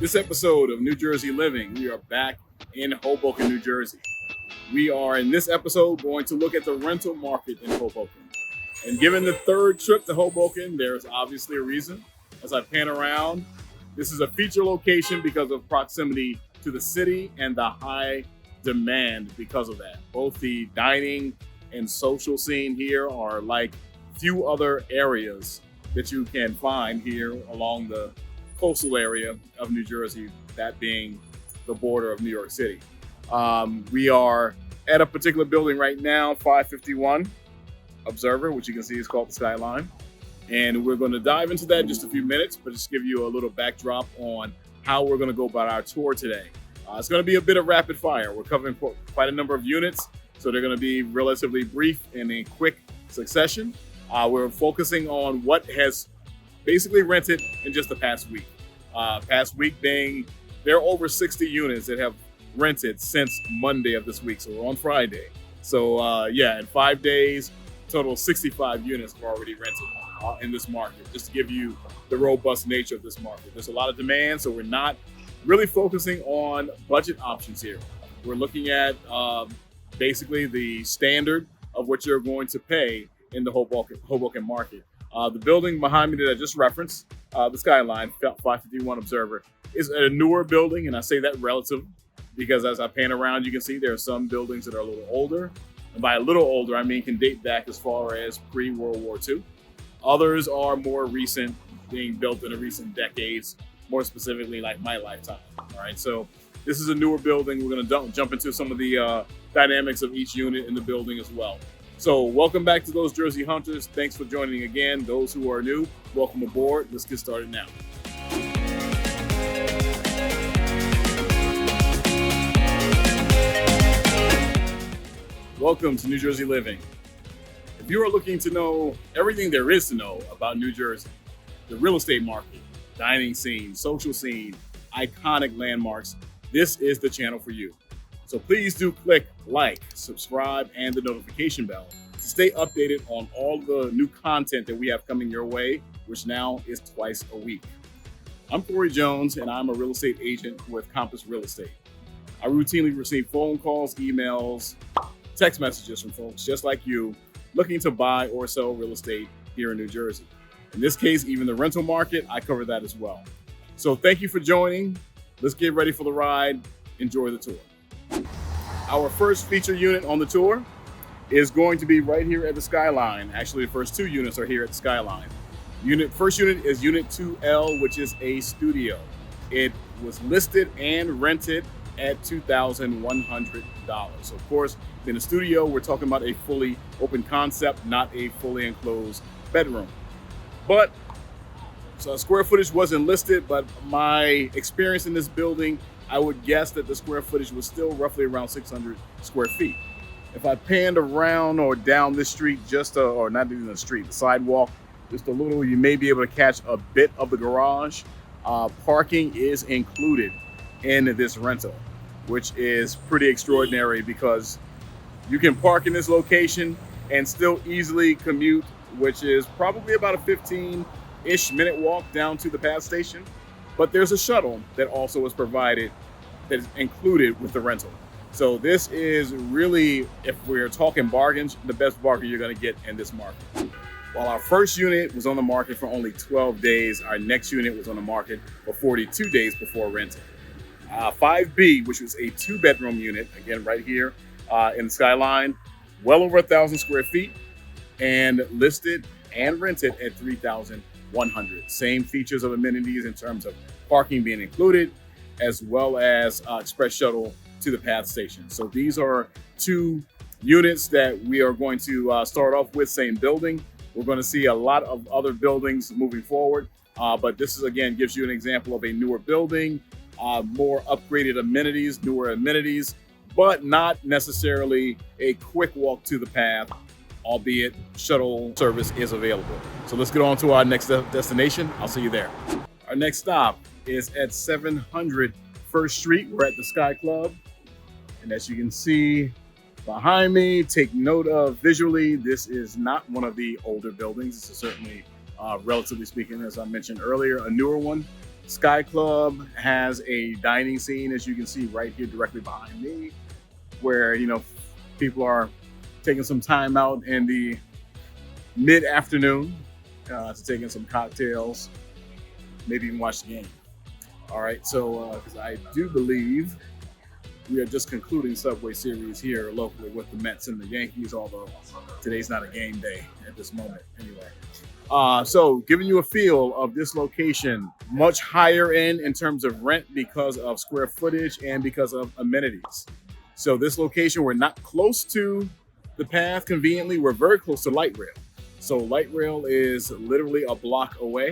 This episode of New Jersey Living, we are back in Hoboken, New Jersey. We are in this episode going to look at the rental market in Hoboken. And given the third trip to Hoboken, there's obviously a reason. As I pan around, this is a feature location because of proximity to the city and the high demand because of that. Both the dining and social scene here are like few other areas that you can find here along the coastal area of New Jersey, that being the border of New York City. We are at a particular building right now, 551 Observer, which you can see is called the Skyline. And we're going to dive into that in just a few minutes, but just give you a little backdrop on how we're going to go about our tour today. It's going to be a bit of rapid fire. We're covering quite a number of units, so they're going to be relatively brief in a quick succession. We're focusing on what has basically rented in just the past week. Past week being, there are over 60 units that have rented since Monday of this week. So we're on Friday. So in 5 days, total 65 units have already rented in this market, just to give you the robust nature of this market. There's a lot of demand, so we're not really focusing on budget options here. We're looking at basically the standard of what you're going to pay in the Hoboken market. The building behind me that I just referenced, the Skyline, 551 Observer, is a newer building, and I say that relative because as I pan around, you can see there are some buildings that are a little older. And by a little older, I mean can date back as far as pre-World War II. Others are more recent, being built in the recent decades, more specifically like my lifetime. All right, so this is a newer building. We're going to jump into some of the dynamics of each unit in the building as well. So welcome back to those Jersey Hunters. Thanks for joining again. Those who are new, welcome aboard. Let's get started now. Welcome to New Jersey Living. If you are looking to know everything there is to know about New Jersey, the real estate market, dining scene, social scene, iconic landmarks, this is the channel for you. So please do click like, subscribe, and the notification bell to stay updated on all the new content that we have coming your way, which now is twice a week. I'm Corey Jones, and I'm a real estate agent with Compass Real Estate. I routinely receive phone calls, emails, text messages from folks just like you looking to buy or sell real estate here in New Jersey. In this case, even the rental market, I cover that as well. So thank you for joining. Let's get ready for the ride. Enjoy the tour. Our first feature unit on the tour is going to be right here at the Skyline. Actually, the first two units are here at the Skyline. First unit is Unit 2L, which is a studio. It was listed and rented at $2,100. So of course, in a studio, we're talking about a fully open concept, not a fully enclosed bedroom. So square footage wasn't listed, but my experience in this building, I would guess that the square footage was still roughly around 600 square feet. If I panned around or down this street, or not even the street, the sidewalk, just a little, you may be able to catch a bit of the garage. Parking is included in this rental, which is pretty extraordinary because you can park in this location and still easily commute, which is probably about a 15-ish minute walk down to the path station. But there's a shuttle that also is provided, that is included with the rental. So this is really, if we're talking bargains, the best bargain you're going to get in this market. While our first unit was on the market for only 12 days, our next unit was on the market for 42 days before renting. 5B, which was a 2-bedroom unit, again right here in the Skyline, well over 1,000 square feet, and listed and rented at $3,100. Same features of amenities in terms of parking being included, as well as express shuttle to the path station. So these are two units that we are going to start off with, same building. We're going to see a lot of other buildings moving forward, but this is, again, gives you an example of a newer building, more upgraded amenities, newer amenities, but not necessarily a quick walk to the path, albeit shuttle service is available. So let's get on to our next destination. I'll see you there. Our next stop is at 700 First Street. We're at the Sky Club. And as you can see behind me, take note of visually, this is not one of the older buildings. This is certainly, relatively speaking, as I mentioned earlier, a newer one. Sky Club has a dining scene, as you can see right here directly behind me, where people are taking some time out in the mid-afternoon to take in some cocktails, maybe even watch the game. All right, so because I do believe we are just concluding Subway Series here locally with the Mets and the Yankees, although today's not a game day at this moment anyway. So giving you a feel of this location, much higher in terms of rent because of square footage and because of amenities. So this location, we're not close to the path conveniently, we're very close to light rail. So light rail is literally a block away.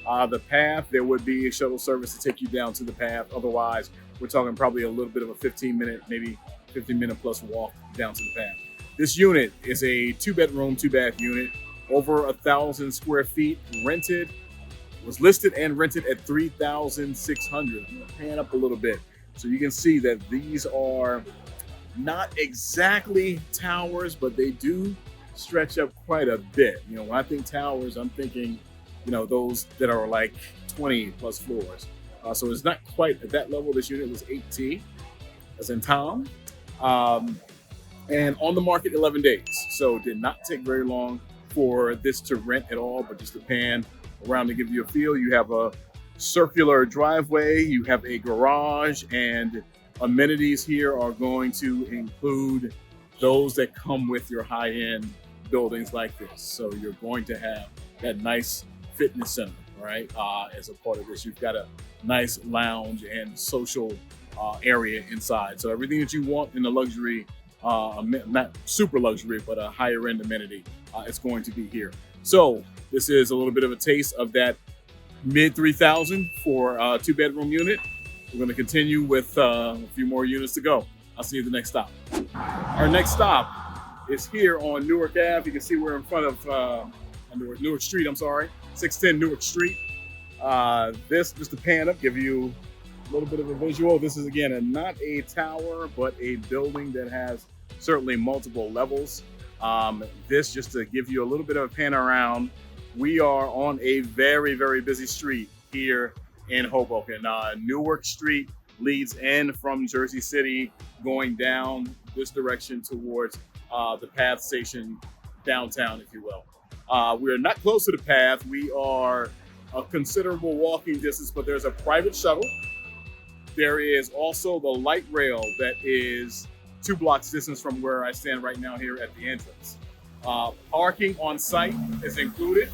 The path, there would be a shuttle service to take you down to the path. Otherwise, we're talking probably a little bit of a 15-minute, maybe 15-minute plus walk down to the path. This unit is a 2-bedroom, 2-bath unit, over 1,000 square feet, rented, was listed and rented at $3,600. I'm gonna pan up a little bit so you can see that these are not exactly towers, but they do stretch up quite a bit. When I think towers, I'm thinking, those that are like 20 plus floors. So it's not quite at that level. This unit was 8T, as in Tom, and on the market 11 days. So did not take very long for this to rent at all, but just to pan around to give you a feel. You have a circular driveway, you have a garage, and amenities here are going to include those that come with your high-end buildings like this. So you're going to have that nice fitness center, right? As a part of this, you've got a nice lounge and social area inside. So everything that you want in a luxury, not super luxury, but a higher end amenity, is going to be here. So this is a little bit of a taste of that mid 3,000 for a 2-bedroom unit. We're going to continue with a few more units to go. I'll see you at the next stop. Our next stop is here on Newark Ave. You can see we're in front of Newark Street, 610 Newark Street. This, just to pan up, give you a little bit of a visual. This is, again, not a tower, but a building that has certainly multiple levels. This, just to give you a little bit of a pan around, we are on a very, very busy street here in Hoboken. Newark Street leads in from Jersey City, going down this direction towards the Path Station downtown, if you will. We are not close to the path. We are a considerable walking distance, but there's a private shuttle. There is also the light rail that is 2 blocks distance from where I stand right now here at the entrance. Parking on site is included.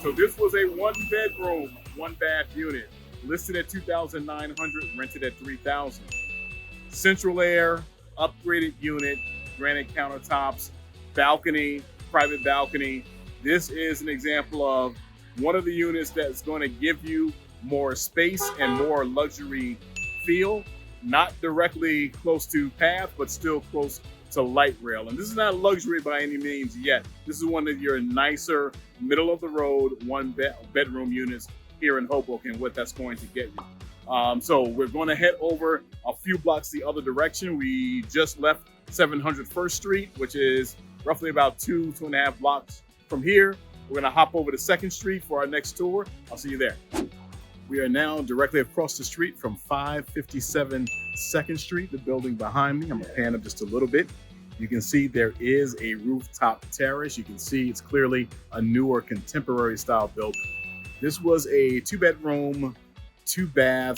So this was a 1-bedroom, 1-bath unit, listed at $2,900, rented at $3,000. Central air, upgraded unit, granite countertops, balcony, private balcony. This is an example of one of the units that's going to give you more space and more luxury feel, not directly close to path, but still close to light rail. And this is not luxury by any means yet. This is one of your nicer, middle of the road, 1-bedroom units here in Hoboken, what that's going to get you. So we're going to head over a few blocks the other direction. We just left 700 First Street, which is roughly about 2.5 blocks from here. We're going to hop over to 2nd Street for our next tour. I'll see you there. We are now directly across the street from 557 2nd Street, the building behind me. I'm going to pan up just a little bit. You can see there is a rooftop terrace. You can see it's clearly a newer contemporary style building. This was a 2-bedroom, 2-bath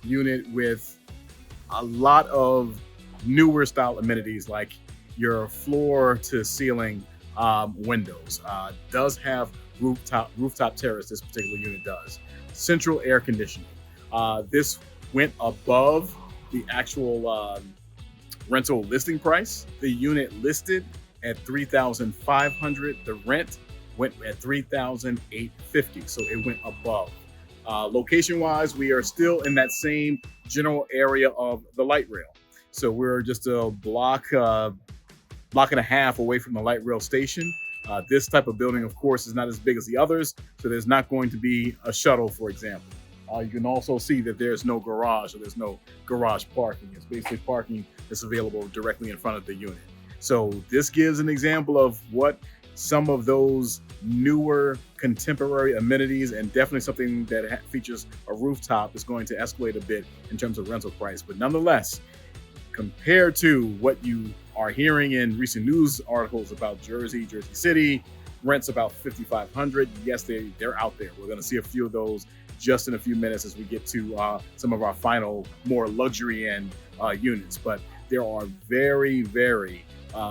unit with a lot of newer style amenities like your floor to ceiling windows. Does have rooftop terrace, this particular unit does. Central air conditioning. This went above the actual rental listing price. The unit listed at $3,500. The rent went at $3,850, so it went above. Location-wise, we are still in that same general area of the light rail. So we're just a block and a half away from the light rail station. This type of building, of course, is not as big as the others, so there's not going to be a shuttle, for example. You can also see that there's no garage, or there's no garage parking. It's basically parking that's available directly in front of the unit. So this gives an example of what some of those newer contemporary amenities, and definitely something that features a rooftop is going to escalate a bit in terms of rental price. But nonetheless, compared to what you are hearing in recent news articles about Jersey City, rents about $5,500. Yes, they're out there. We're going to see a few of those just in a few minutes as we get to some of our final, more luxury end units. But there are very, very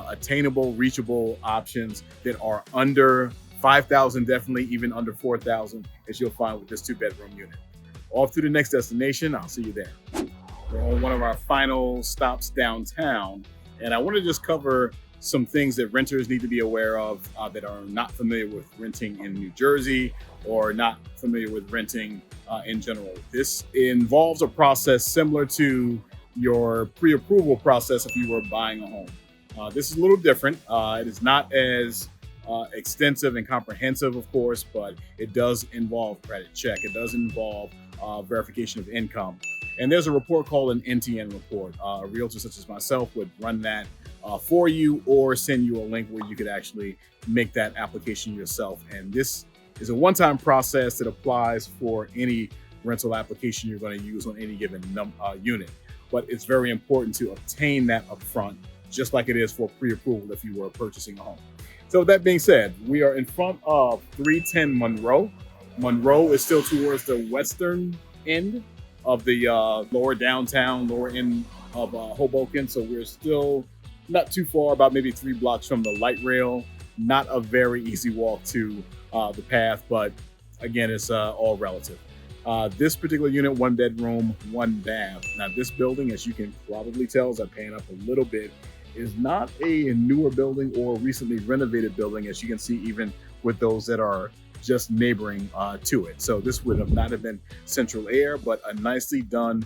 attainable, reachable options that are under 5,000, definitely even under 4,000, as you'll find with this 2-bedroom unit. Off to the next destination. I'll see you there. We're on one of our final stops downtown, and I want to just cover some things that renters need to be aware of that are not familiar with renting in New Jersey or not familiar with renting in general. This involves a process similar to your pre-approval process if you were buying a home. This is a little different. It is not as extensive and comprehensive, of course, but it does involve credit check. It does involve verification of income. And there's a report called an NTN report. A realtor such as myself would run that for you or send you a link where you could actually make that application yourself. And this is a one-time process that applies for any rental application you're going to use on any given unit. But it's very important to obtain that upfront, just like it is for pre-approval if you were purchasing a home. So with that being said, we are in front of 310 Monroe. Monroe is still towards the western end of the lower downtown, lower end of Hoboken. So we're still not too far, about maybe 3 blocks from the light rail. Not a very easy walk to the path, but again, it's all relative. This particular unit, 1 bedroom, 1 bath. Now this building, as you can probably tell as I pan up a little bit, is not a newer building or recently renovated building, as you can see even with those that are just neighboring to it. So this would not have been central air, but a nicely done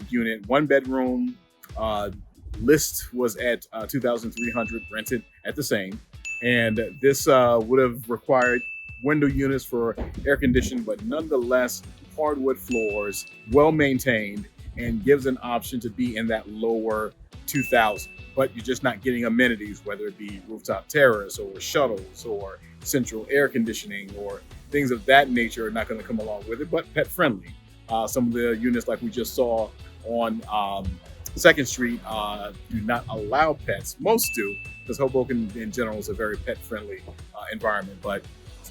unit, 1 bedroom. List was at $2,300, rented at the same. And this would have required window units for air conditioning, but nonetheless, hardwood floors, well maintained, and gives an option to be in that lower 2,000. But you're just not getting amenities, whether it be rooftop terrace or shuttles or central air conditioning or things of that nature are not going to come along with it, but pet friendly. Some of the units like we just saw on 2nd Street do not allow pets. Most do, because Hoboken in general is a very pet friendly environment, but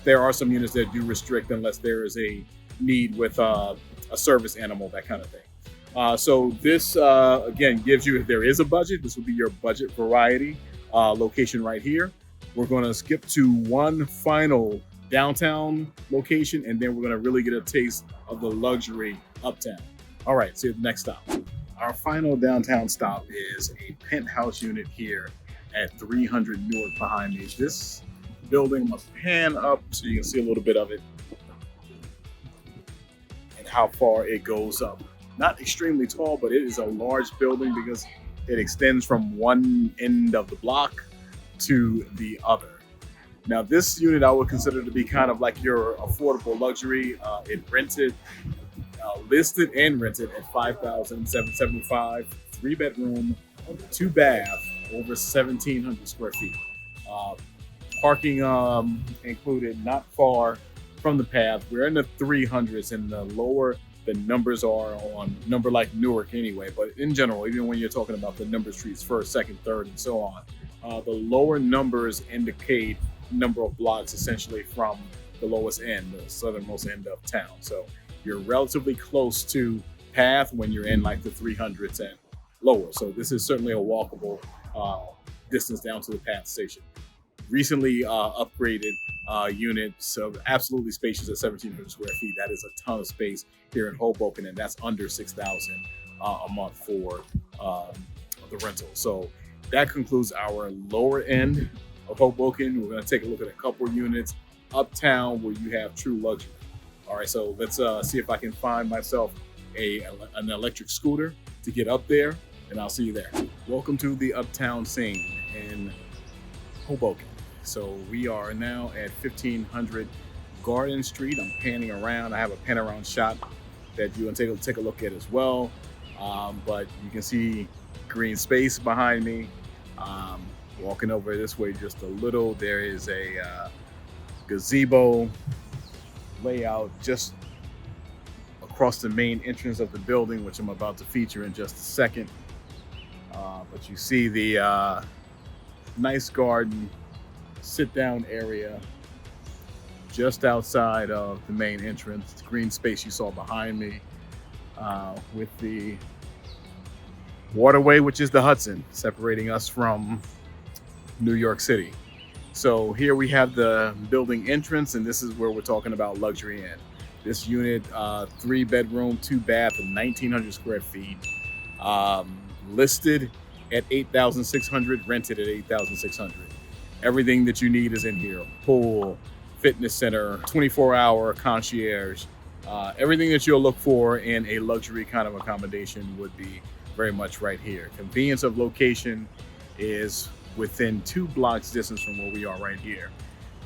there are some units that do restrict unless there is a need with a service animal, that kind of thing. So this, again, gives you, if there is a budget, this will be your budget variety location right here. We're going to skip to one final downtown location, and then we're going to really get a taste of the luxury uptown. All right, see you at the next stop. Our final downtown stop is a penthouse unit here at 300 Newark behind me. This building, I'm going to pan up so you can see a little bit of it and how far it goes up. Not extremely tall, but it is a large building because it extends from one end of the block to the other. Now, this unit I would consider to be kind of like your affordable luxury. It listed and rented at $5,775, 3 bedroom, 2 bath, over 1,700 square feet. Parking included, not far from the path. We're in the 300s, and the lower the numbers are on number like Newark anyway, but in general, even when you're talking about the number streets, 1st, 2nd, 3rd, and so on, the lower numbers indicate number of blocks essentially from the lowest end, the southernmost end of town. So you're relatively close to path when you're in like the 300s and lower. So this is certainly a walkable distance down to the path station. Recently upgraded unit, so absolutely spacious at 1,700 square feet. That is a ton of space here in Hoboken, and that's under $6,000 a month for the rental. So that concludes our lower end of Hoboken. We're going to take a look at a couple units uptown where you have true luxury. All right, so let's see if I can find myself an electric scooter to get up there, and I'll see you there. Welcome to the uptown scene in Hoboken. So we are now at 1500 Garden Street. I'm panning around. I have a pan around shot that you can take a look at as well. But you can see green space behind me. Walking over this way just a little, there is a gazebo layout just across the main entrance of the building, which I'm about to feature in just a second. But you see the nice garden sit down area just outside of the main entrance. The green space you saw behind me, with the waterway, which is the Hudson, separating us from New York City. So here we have the building entrance, and this is where we're talking about Luxury Inn. This unit, 3-bedroom, 2-bath, 1,900 square feet, listed at $8,600, rented at $8,600. Everything that you need is in here: pool, fitness center, 24-hour concierge. Everything that you'll look for in a luxury kind of accommodation would be very much right here. Convenience of location is within 2 blocks distance from where we are right here.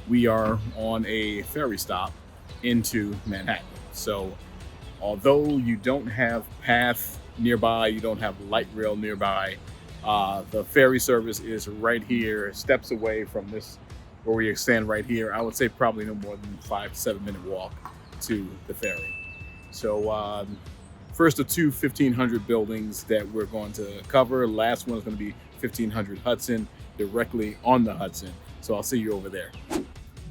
We are on a ferry stop into Manhattan. So although you don't have PATH nearby, you don't have light rail nearby, the ferry service is right here, steps away from this, where we stand right here. I would say probably no more than 5 to 7 minute walk to the ferry. So first of 2 1,500 buildings that we're going to cover. Last one is going to be 1,500 Hudson, directly on the Hudson. So I'll see you over there.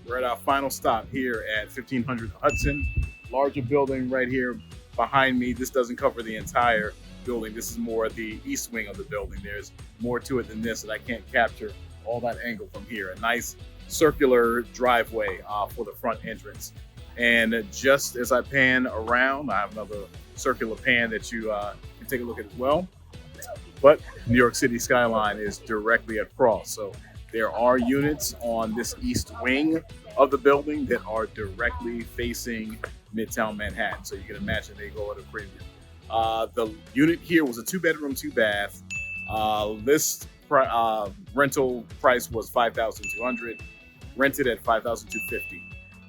We're at our final stop here at 1,500 Hudson. Larger building right here behind me. This doesn't cover the entire building. This is more the east wing of the building. There's more to it than this, and I can't capture all that angle from here. A nice circular driveway for the front entrance. And just as I pan around, I have another circular pan that you can take a look at as well. But New York City skyline is directly across. So there are units on this east wing of the building that are directly facing Midtown Manhattan. So you can imagine they go at a premium. The unit here was a 2-bedroom, 2-bath. Rental price was $5,200, rented at $5,250.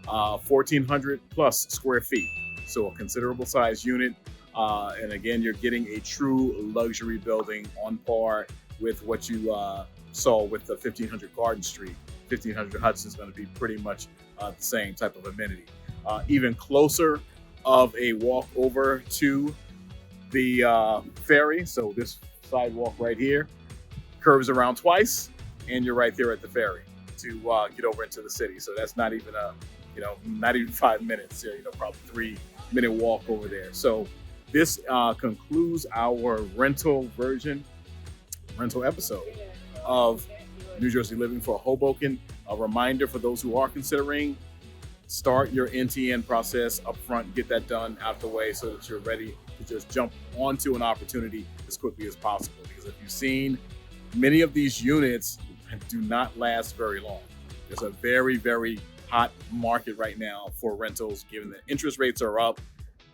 1,400 plus square feet. So a considerable size unit. And again, you're getting a true luxury building on par with what you saw with the 1,500 Garden Street. 1,500 Hudson is going to be pretty much the same type of amenity. Even closer of a walk over to the ferry. So this sidewalk right here curves around twice, and you're right there at the ferry to get over into the city. So that's not even not even 5 minutes. Probably 3-minute walk over there. So this concludes our rental episode of New Jersey Living for Hoboken. A reminder for those who are considering, start your NTN process up front, get that done out the way so that you're ready to just jump onto an opportunity as quickly as possible. Because if you've seen, many of these units do not last very long. There's a very, very hot market right now for rentals, given that interest rates are up.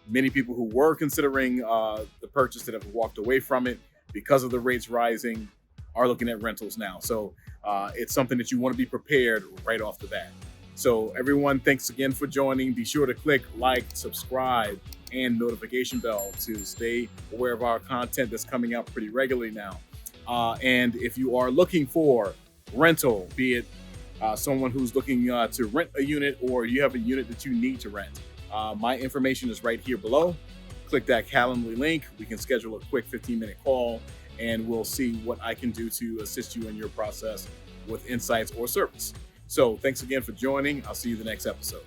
Many people who were considering the purchase that have walked away from it because of the rates rising are looking at rentals now. So it's something that you want to be prepared right off the bat. So everyone, thanks again for joining. Be sure to click like, subscribe, and notification bell to stay aware of our content that's coming out pretty regularly now. And if you are looking for rental, be it someone who's looking to rent a unit, or you have a unit that you need to rent, my information is right here below. Click that Calendly link. We can schedule a quick 15-minute call, and we'll see what I can do to assist you in your process with insights or service. So thanks again for joining. I'll see you the next episode.